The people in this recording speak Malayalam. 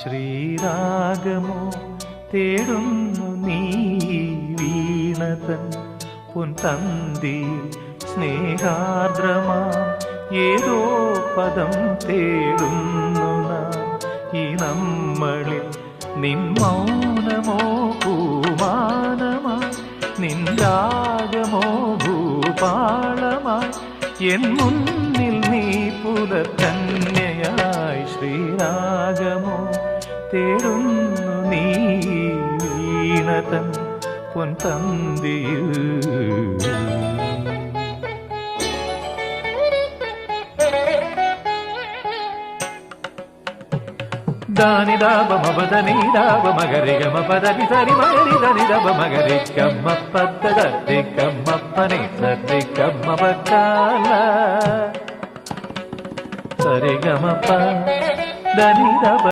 ശ്രീരാഗമോ തേടുന്നു നീ വീണതൻ പൊൻതന്തിയിൽ സ്നേഹാർദ്രമാം ഏതോ പദം തേടുന്നു നാം ഈ നമ്മളിൽ. നിൻ മൗനമോ പൂമാനമായി, നിൻ രാഗമോ ഭൂപാളമായി, എൻ മുന്നിൽ നീ പുലർക്കന്യയായി. ശ്രീരാഗമോ തേടുന്നു നീ വീണതൻ പൊൻതന്തിയിൽ. ದಾನಿ ದಾಬ ಮಬದನಿ ದಾಬ ಮಗರಿ ಗಮ ಪದನಿ ಸರಿ ಮಗರಿ ಧನಿ ದಬ ಮಗರಿ ಕಮ್ಮ ಪದ್ದದ ಕಮ್ಮಪ್ಪನಿ ಸರಿ ಕಮ್ಮ ಬಕ್ಕಾಲ ಸರಿ ಗಮಪ ಧನಿ ದಬ